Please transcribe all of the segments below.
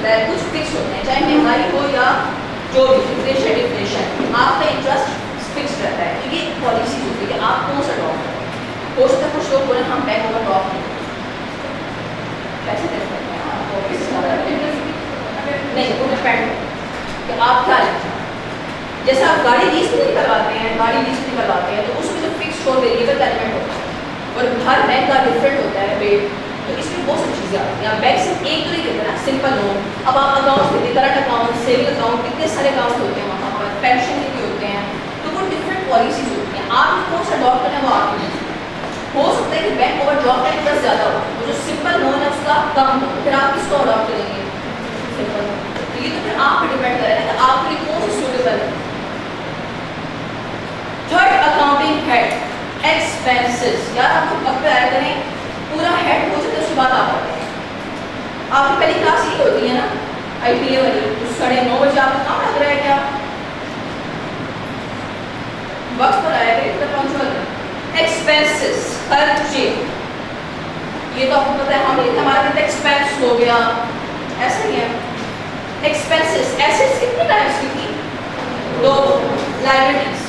होता है, कुछ फिक्स होते हैं, चाहे महंगाई हो या जो भी इन्फ्लेशन डिफ्लेशन, आपका इंटरेस्ट फिक्स रहता है। तो ये पॉलिसी होती है कि आप कौन सा ड्रॉप करें। हो सकता है कुछ लोग बोले हम बैंक ओवर ड्रॉप नहीं कैसे दे सकते हैं आपको नहीं, वो डिपेंड कि आप क्या लेना चाहते हैं। जैसे आप गाड़ी लीज पे नहीं करवाते हैं, गाड़ी लीज पे करवाते हैं तो उसमें जो फिक्स और वेरिएबल एलिमेंट होता है और हर बैंक का डिफरेंट होता है रेट, तो इसमें बहुत सारी चीज़ें आती हैं। बैंक सिर्फ एक तो नहीं देता ना सिंपल लोन, अब आप अकाउंट देते हैं, करंट अकाउंट, सेविंग अकाउंट, कितने सारे अकाउंट होते हैं वहाँ पर, पेंशन के होते हैं, तो वो डिफरेंट पॉलिसीज होती हैं। आपने कौन सा अडॉप्ट करना है वो आपकी हो सकता है कि बैंक ओवरड्राफ्ट का इंटरेस्ट ज़्यादा हो, तो जो सिंपल लोन है उसका कम हो, फिर आप किसको अडॉप्ट करेंगे सिंपल। तो ये तो फिर आप पे डिपेंड करेगा कि आपके लिए कौन सा सूटेबल है। Third accounting head expenses. यार आपको पक्का ऐड करें, पूरा हेड हो जाता है उसके बाद आप आते हैं। आपकी पहली क्लास ये होती है ना ITA वाली, तो 9:30 बजे आपका काम लग रहा है क्या? वक्त पर आएगा इतना पंक्चुअल। एक्सपेंसेस खर्चे, ये तो आपको पता है, हम हमारा कितना एक्सपेंस हो गया, ऐसा ही है। एक्सपेंसेस एसेट्स कितने टाइप्स की थी? 2, लायबिलिटीज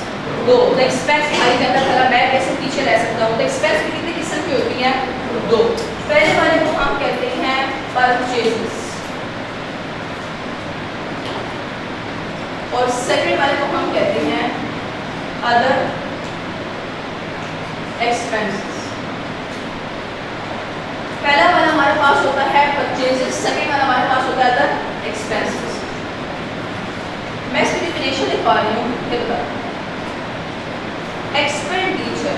2। तो एक्सपेंस हमारी के अंदर चला, मैं कैसे पीछे रह सकता हूँ? तो एक्सपेंस भी कितने किस्म की होती हैं? 2। पहले वाले को हम कहते हैं परचेजेस और सेकंड वाले को हम कहते हैं अदर एक्सपेंसेस। पहला वाला हमारे पास होता है परचेजेस, सेकंड वाला हमारे पास होता है अदर एक्सपेंसेस। मैं इसकी डेफिनेशन लिखवा रही हूँ, ये बता। Expenditure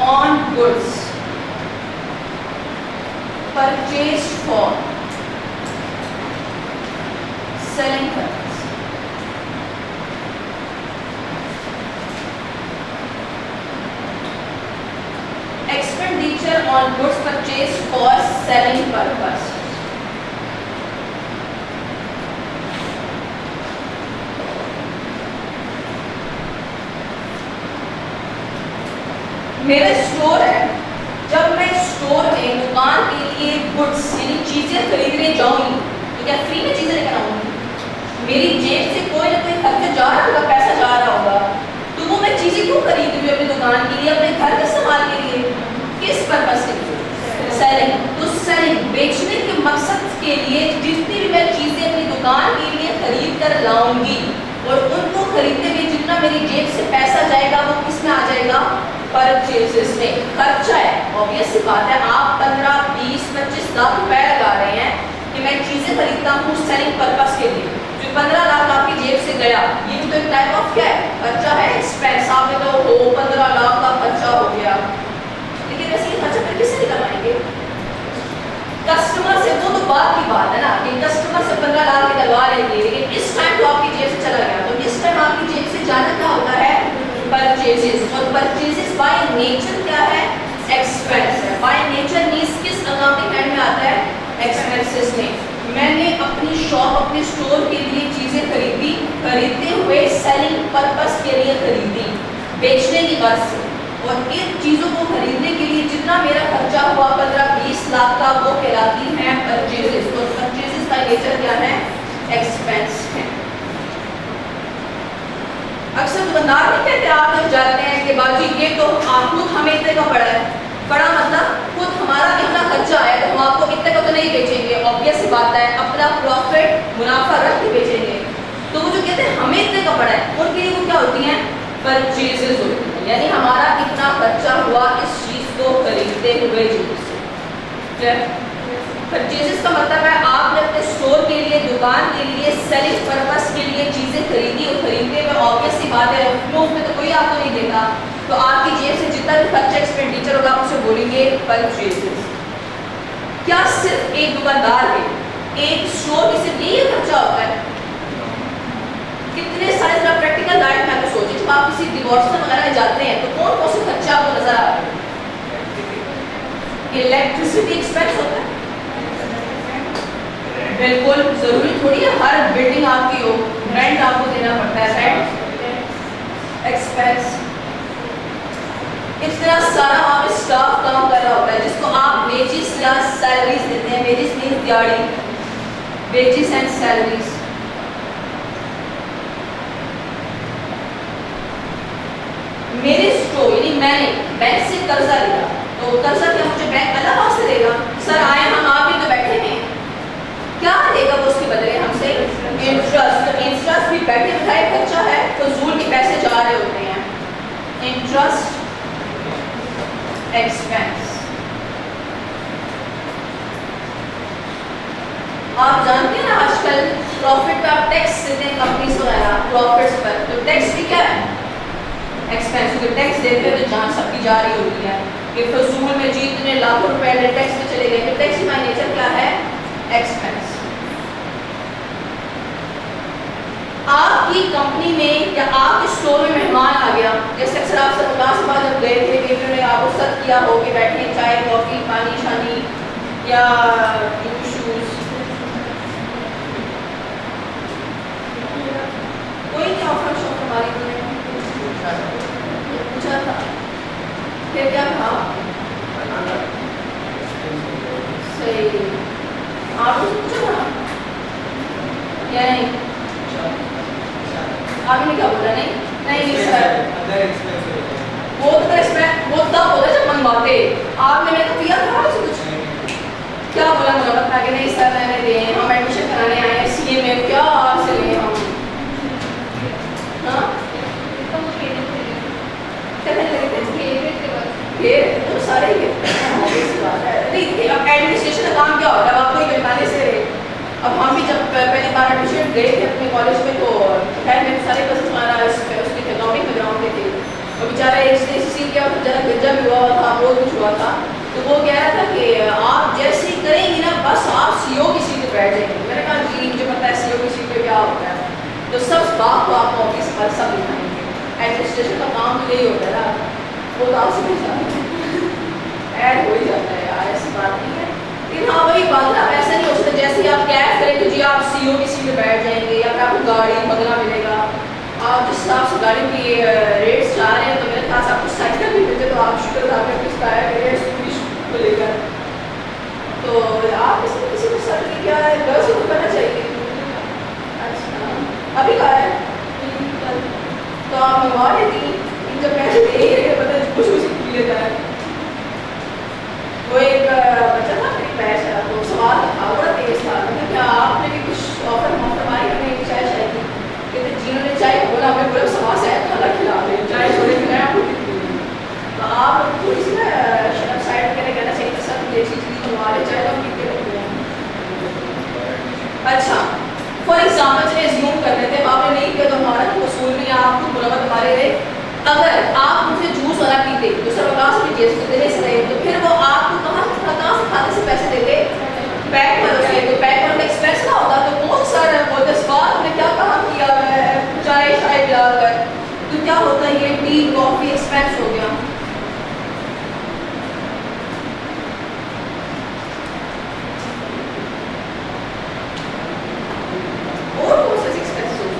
on goods purchased for selling purpose. Expenditure on goods purchased for selling purpose. मेरा स्टोर है, जब मैं स्टोर में दुकान के लिए गुड्स यानी चीजें खरीदने जाऊंगी तो क्या फ्री में चीजें लेकर आऊंगी? मेरी जेब से कोई ना कोई खर्च जा रहा होगा, पैसा जा रहा होगा, तो वो मैं चीजें क्यों खरीद रही हूँ अपनी दुकान के लिए, अपने घर के इस्तेमाल के लिए, किस पर्पस के लिए? सेलिंग। तो सेलिंग बेचने के मकसद के लिए जितनी भी मैं चीजें अपनी दुकान के लिए खरीद कर लाऊंगी और उनको खरीदने में जितना मेरी जेब से पैसा जाएगा वो किस में आ जाएगा? परचेजेस में। खर्चा है, ऑब्वियस सी बात है, आप 15, 20, 25 लाख रुपए लगा रहे हैं कि मैं चीजें खरीदता हूँ सेलिंग पर्पस के लिए, जो 15 लाख आपकी जेब से गया, ये भी तो एक टाइप ऑफ क्या है? खर्चा है, एक्सपेंस। आपने तो हो 15 लाख का खर्चा हो गया, लेकिन वैसे ये खर्चा फिर किससे निकलवाएंगे? कस्टमर से। वो तो बात की बात है ना कि कस्टमर से 15 लाख निकलवा लेंगे, लेकिन इस टाइम तो आपकी जेब से चला गया, तो इस टाइम आपकी जेब से जाना क्या होता है? परचेजेस। और परचेजेस बाय नेचर क्या है? एक्सपेंस है। बाय नेचर मींस किस अकाउंटिंग हेड में आता है? एक्सपेंसेस में। मैंने अपनी शॉप, अपने स्टोर के लिए चीजें खरीदी, खरीदते हुए सेलिंग पर्पस के लिए खरीदी, बेचने की बात से, और इन चीजों को खरीदने के लिए जितना मेरा खर्चा हुआ 15-20 लाख का, वो कहलाती है परचेजेस। और परचेजेस का नेचर क्या है? एक्सपेंस है। अक्सर दुकानदार नहीं कहते, आप जब जाते हैं कि बाजी ये तो खुद हमें इतने का पड़ा है, बड़ा मतलब खुद हमारा इतना खर्चा है तो हम आपको इतने का तो नहीं बेचेंगे, ऑब्वियस बात है, अपना प्रॉफिट मुनाफा रख के बेचेंगे। तो वो जो कहते हैं हमें इतने का पड़ा है, उनके लिए वो क्या होती हैं? परचेजेस होती है, यानी हमारा इतना खर्चा हुआ इस चीज को खरीदते हुए चीज से। परचेजेस का मतलब है आपने अपने स्टोर के लिए, दुकान के लिए, सेलिंग पर्पस के लिए चीजें खरीदी, और खरीदने में ऑब्वियस सी बात है मुफ्त में तो कोई आपको नहीं देगा, तो आपकी जेब से जितना भी खर्चा एक्सपेंडिचर होगा आप उसे बोलेंगे परचेजेस। क्या सिर्फ एक दुकानदार है, एक स्टोर की सिर्फ यही खर्चा होता है? कितने सारे तरह प्रैक्टिकल लाइफ में आप सोचिए, जब आप किसी डिवोर्सन वगैरह में जाते हैं तो कौन कौन से खर्चा आपको नजर आ रहे हैं? इलेक्ट्रिसिटी एक्सपेंस होता है, बिल्कुल जरूरी थोड़ी है हर बिल्डिंग आपकी हो, रेंट आपको देना पड़ता है, रेंट एक्सपेंस। इतना सारा वहाँ पे स्टाफ काम कर रहा होता है जिसको आप वेजेस या सैलरीज देते हैं, वेजेस मींस दिहाड़ी, वेजेस एंड सैलरीज। मेरे स्टोर यानी मैंने बैंक से कर्जा लिया, तो कर्जा क्या मुझे बैंक अलग हाथ से देगा? सर आए हम आप भी तो बैठे हैं, क्या देगा वो उसके बदले हमसे? इंटरेस्ट। इंटरेस्ट भी बैठे बिठाए खर्चा है, फजूल के पैसे जा रहे होते हैं। Interest expense. आप जानते हैं ना आजकल प्रॉफिट पे आप टैक्स देते हैं कंपनीज वगैरह, प्रॉफिट्स पर, तो टैक्स भी क्या है? एक्सपेंस। क्योंकि टैक्स देते हैं तो जान सबकी जा रही होती है कि फजूल में जी इतने लाखों रुपए टैक्स में चले गए, तो टैक्स का नेचर क्या है? एक्सपेंस। आपकी कंपनी में या आपके स्टोर में मेहमान आ गया, जैसे अक्सर आप सब क्लास बाद जब गए थे कि उन्होंने आपको सर्व किया हो कि बैठे चाय कॉफी पानी शानी या जूस शूस, कोई नहीं ऑफर शॉप हमारी पूछा था, फिर क्या कहा? सही, आप पूछा था या नहीं? आपने क्या बोला? नहीं नहीं सर, वो तो एक्सपेंस वो तब होता जब मंगवाते। आपने मैंने तो दिया था कुछ, क्या बोला? मुझे बता कि नहीं सर मैंने दिए, हम एडमिशन कराने आए हैं सीए में, क्या आपसे लिए हम? हाँ तो सारे ही एडमिनिस्ट्रेशन का काम क्या होता है? आपको ही बताने से। अब हम भी जब पहली बार एडमिशन गए थे अपने कॉलेज में, तो खैर मेरे सारे बस हमारा उसमें इकोनॉमिक बैकग्राउंड में थे, और बेचारा एक सीट क्या जरा गज्जा भी हुआ था, बहुत कुछ हुआ था, तो वो कह रहा था कि आप जैसे ही करेंगी ना बस आप सीईओ की सीट पर बैठ जाएंगे। मैंने कहा जी मुझे पता है सीईओ की सीट पर क्या होता है, तो सब बात को आप ऑफिस पर सब दिखाएंगे। एडमिनिस्ट्रेशन का काम तो यही होता है ना, वो तो आप समझ जाते ऐड हो ही जाता है यार, ऐसी बात नहीं है। लेकिन हाँ वही बात है, ऐसा नहीं हो सकता जैसे ही आप कैब करें तो जी आप सीईओ की सीट पर बैठ जाएंगे या फिर आपको गाड़ी बंगला मिलेगा। आप जिस हिसाब से गाड़ी की रेट्स जा रहे हैं, तो मेरे ख्याल से आपको साइकिल भी मिलते, तो आप शुक्र अदा करके इंस्पायर करिए को लेकर। तो आप इसमें किसी को सर की क्या है, गर्ल्स को करना चाहिए। अच्छा अभी कहा है तो आप मंगवा लेती, जब पैसे दे ही रहे पता कुछ कुछ लेता है। वो एक बच्चा था मेरी बैच है, तो सवाल था बड़ा तेज था, मतलब क्या आपने भी कुछ ऑफर मारी करने की चाय चाय की? कहते जिन्होंने चाय बोला हमें पूरा समाज है खाना खिला रहे चाय छोड़े खिलाया आपको। तो आप थोड़ी सी ना साइड करके कहना चाहिए सर ये चीज़ नहीं हमारे चाय तो पीते रहते हैं। अच्छा फॉर एग्जाम्पल चलिए ज़ूम कर लेते हैं, आपने नहीं किया तो हमारा कसूर नहीं, आपको बुरा हमारे रहे। अगर आप मुझे जूस वाला पीते तो सरकार से जेस देने से रहे, तो फिर वो आपको कहाँ से खाते से पैसे देते? बैंक वालों से। तो बैंक वालों का एक्सपेंस ना होता तो कौन सर बोलते इस बात में क्या काम किया है चाय शाय पिलाकर, तो क्या होता है ये टी कॉफी एक्सपेंस हो गया। और कौन सा एक्सपेंस होगा?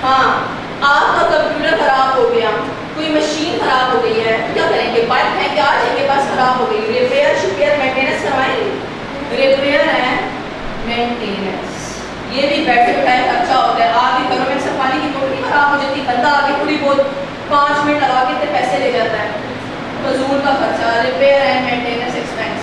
हाँ आपका कंप्यूटर खराब हो गया, कोई मशीन खराब हो गई है, क्या करेंगे? बाइक फेंक के आ जाएंगे, बस खराब हो गई, रिपेयर शिपेयर मेंटेनेंस करवाएंगे। रिपेयर है मेंटेनेंस, ये भी बैठे बैठाए खर्चा होता है। आगे घरों में सब पानी की मोटर खराब हो जाती है, बंदा आगे थोड़ी बहुत 5 मिनट लगा के इतने पैसे ले जाता है, फजूल का खर्चा। Repair and maintenance expense.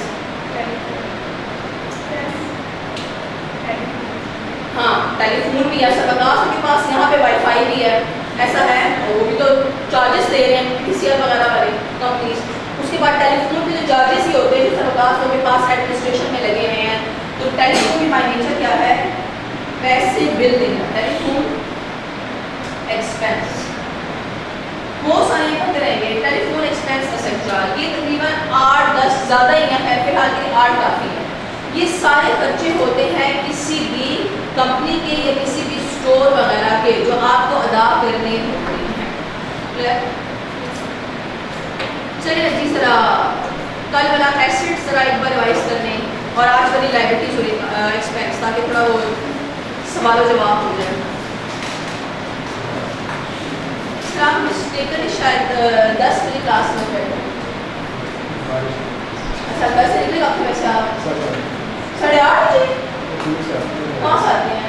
हाँ टेलीफोन भी है, सरकार के पास यहाँ पे वाईफाई भी है, ऐसा है, वो भी तो चार्जेस दे रहे हैं पीसीआर वगैरह वाले कंपनीज। उसके बाद टेलीफोन के जो चार्जेस ही होते हैं जो सरकार के पास एडमिनिस्ट्रेशन में लगे हुए हैं, तो टेलीफोन की बाय नेचर क्या है? पैसे बिल देना, टेलीफोन एक्सपेंस। बहुत सारे पढ़ते रहेंगे टेलीफोन एक्सपेंस एक्सेट्रा, ये तकरीबन 8-10 ज़्यादा ही है, फिलहाल के 8 काफ़ी है। ये सारे खर्चे होते हैं किसी भी कंपनी के या किसी भी स्टोर वगैरह के जो आपको अदा करने होते हैं। चलिए जी जरा कल वाला एसेट जरा एक बार रिवाइज करने और आज वाली लाइबिलिटीज और एक्सपेंस, ताकि थोड़ा वो सवाल जवाब हो जाए। आप मिस्टेकन शायद 10 बजे क्लास में बैठे। अच्छा 10 बजे निकले आपके वैसे आप 8:30 बजे कहाँ से आते हैं?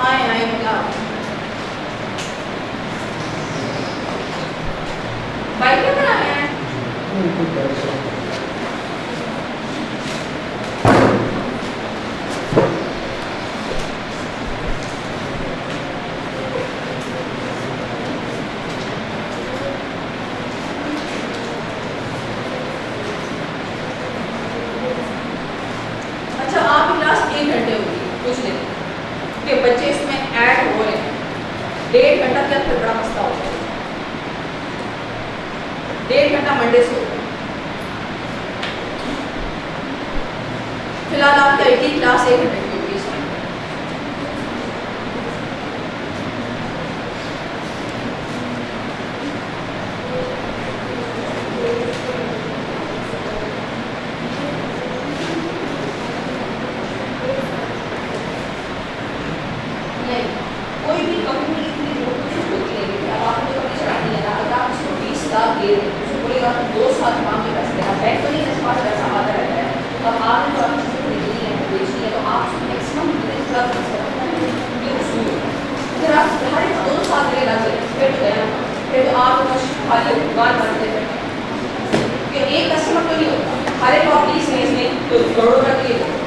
आए क्या बाइक पे आए हैं? अच्छा, आपकी क्लास 1 घंटे होगी कुछ दिन के बच्चे इसमें ऐड हो रहे हैं, 1.5 घंटा क्या फिर बड़ा मसला होता है। 1.5 घंटा मंडे से होगा। फिलहाल आपकी आईटी क्लास 1 घंटे की होगी इसमें। नहीं, कोई भी कंपनी इतनी कुछ होती नहीं है। अब आपने जो कंपनी चलानी है ना, अगर आप उसको 20 लाख दे रहे हैं, उसको बोलेगा 2 साल काम के पैसे देना, बैंक तो नहीं जिसके पास पैसा आता रहता है। अब आपने जो आपकी चीज़ें खरीदनी है, बेचनी है, तो आप उसको मैक्सिमम ये उसूल है। अगर आप हर एक 2 साल के लिए लग गए, फिर तो गया, फिर तो आप बस खाली दुकान बंद देते हैं। क्योंकि एक कस्टमर तो नहीं होता, हर एक आप 20 में तो करोड़ों का लिए होता है।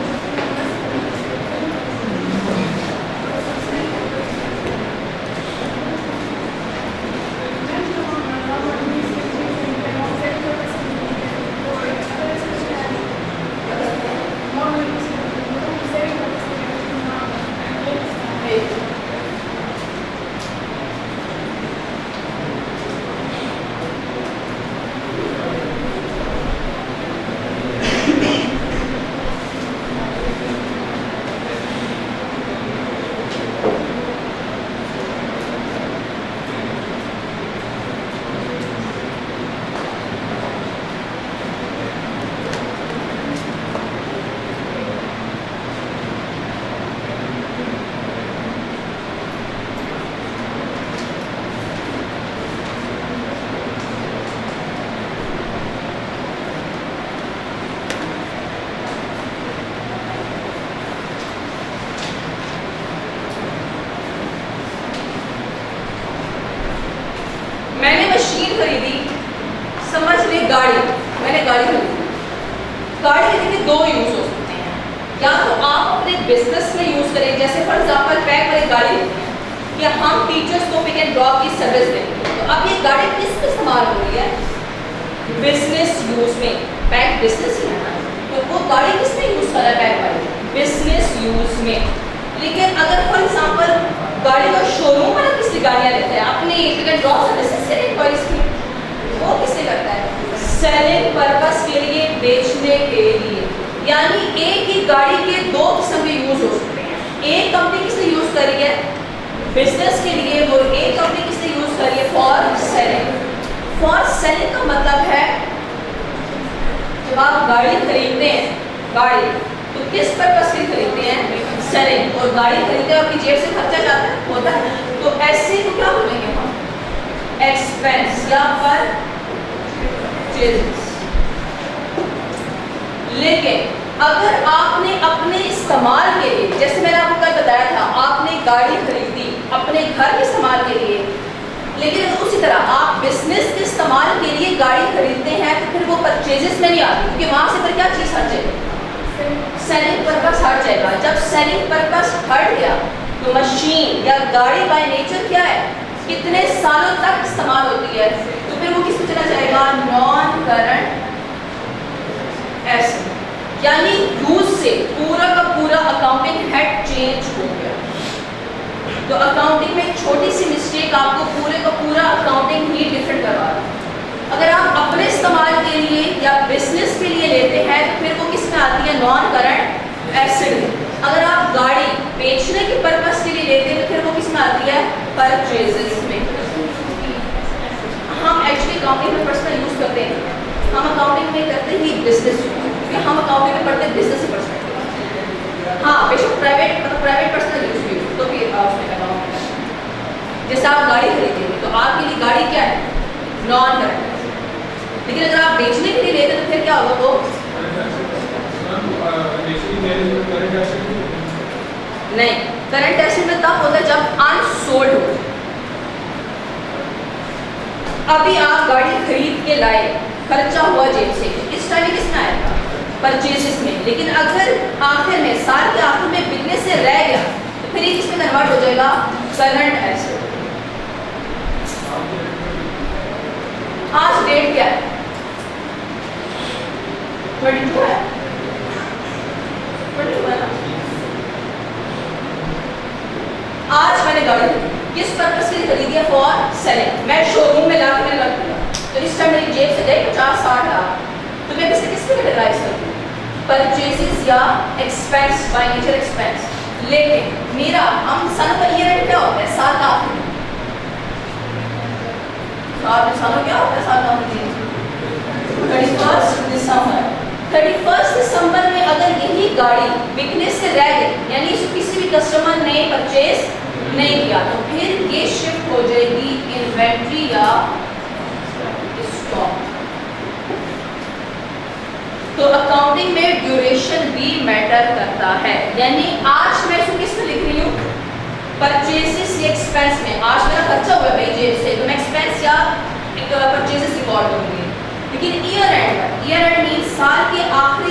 मैंने मशीन खरीदी, समझ ले गाड़ी, मैंने गाड़ी खरीदी। गाड़ी के देखिए 2 यूज हो सकते हैं, या तो आप अपने बिजनेस में यूज करें, जैसे फॉर एग्जांपल पैक वाली गाड़ी होती है कि हम टीचर्स को पिक एंड ड्रॉप की सर्विस देंगे। तो अब ये गाड़ी किस पे इस्तेमाल हो रही है? बिजनेस यूज में। पैक बिजनेस ही है ना, तो वो गाड़ी किस में यूज कर रहा है? पैक वाली बिजनेस यूज में। लेकिन अगर फॉर एग्जांपल गाड़ी का शोरूम वाला किससे गाड़ियाँ लेते हैं, अपनी पिक एंड ड्रॉप सर्विसेज के लिए, वो किससे करता है? सेलिंग पर्पस के लिए, बेचने के लिए। यानी एक ही गाड़ी के 2 किस्म के यूज हो सकते हैं। एक कंपनी किससे यूज कर रही है? बिजनेस के लिए, और एक कंपनी किससे यूज कर रही है? For selling. फॉर सेलिंग का मतलब है जब आप गाड़ी खरीदते हैं, गाड़ी तो किस पर्पस के खरीदते हैं? सेलिंग। और गाड़ी खरीदते हैं आपकी जेब से खर्चा जाता है, होता है, तो ऐसे को क्या बोलेंगे हम? एक्सपेंस या परचेजेस। लेकिन अगर आपने अपने इस्तेमाल के लिए, जैसे मैंने आपको कल बताया था, आपने गाड़ी खरीदी अपने घर के इस्तेमाल के लिए, लेकिन उसी तरह आप बिजनेस के इस्तेमाल के लिए गाड़ी खरीदते हैं, तो फिर वो परचेजेस में नहीं आती, क्योंकि वहां से फिर क्या चीज़ हट जाएगी? सेलिंग पर्पस हट जाएगा। जब सेलिंग पर्पस हट गया तो मशीन या गाड़ी बाय नेचर क्या है? कितने सालों तक इस्तेमाल होती है, तो फिर वो किस पे चला जाएगा? Non current asset. यानी यूज से पूरा का पूरा अकाउंटिंग हेड चेंज हो गया। तो अकाउंटिंग में छोटी सी मिस्टेक आपको पूरे का पूरा अकाउंटिंग ही डिफरेंट करवा रहा है। अगर आप अपने इस्तेमाल के लिए या बिजनेस के लिए लेते हैं, तो फिर वो किस में आती है? Non current asset. अगर आप गाड़ी बेचने के पर्पस के लिए लेते हैं, तो फिर वो किस में आती है? परचेजेस में। हम एक्चुअली अकाउंटिंग में पर्सनल यूज करते हैं, हम अकाउंटिंग में करते ही बिजनेस, क्योंकि हम अकाउंटिंग में पढ़ते हैं बिजनेस से पर्सनल। हाँ, बेशक प्राइवेट पर्सनल यूज भी तो भी उसमें करना होगा। जैसे आप गाड़ी खरीदेंगे तो आपके लिए गाड़ी क्या है? Non current. लेकिन अगर आप बेचने के लिए लेते तो फिर क्या होगा वो नहीं, करंट एसेट में तब होता है जब अनसोल्ड हो। अभी आप गाड़ी खरीद के लाए, खर्चा हुआ जेब से, इस टाइम किसमें आएगा? परचेजेस में। लेकिन अगर आखिर में, साल के आखिर में बिकने से रह गया तो फिर ये किसमें कन्वर्ट हो जाएगा? Current asset. आज डेट क्या है? 22 है, 22 है ना? आज मैंने गाड़ी खरीदी, किस पर्पस के लिए खरीदी है? For selling. मैं शोरूम में लाके मैंने रख दिया, तो इस टाइम मेरी जेब से गई 50-60 लाख, तो मैं किस पे कैटेगराइज करती हूँ? परचेजेस या एक्सपेंस, बाय नेचर एक्सपेंस। लेकिन मेरा हम सन का ईयर एंड क्या होता है? साल का आखिरी। साल क्या होता है? साल का आखिरी 31 दिसंबर। 31 दिसंबर में अगर यही गाड़ी बिकने से रह गई, यानी इसको किसी भी कस्टमर ने परचेज नहीं किया, तो फिर ये शिफ्ट हो जाएगी इन्वेंट्री या स्टॉक। तो अकाउंटिंग में ड्यूरेशन भी मैटर करता है। यानी आज मैं इसको किस में लिख रही हूँ? परचेजेस या एक्सपेंस में। आज मेरा खर्चा हुआ है भाई जेब से, तो मैं एक्सपेंस या परचेजेस रिकॉर्ड करूंगी। लेकिन ईयर एंड मीन साल के आखिरी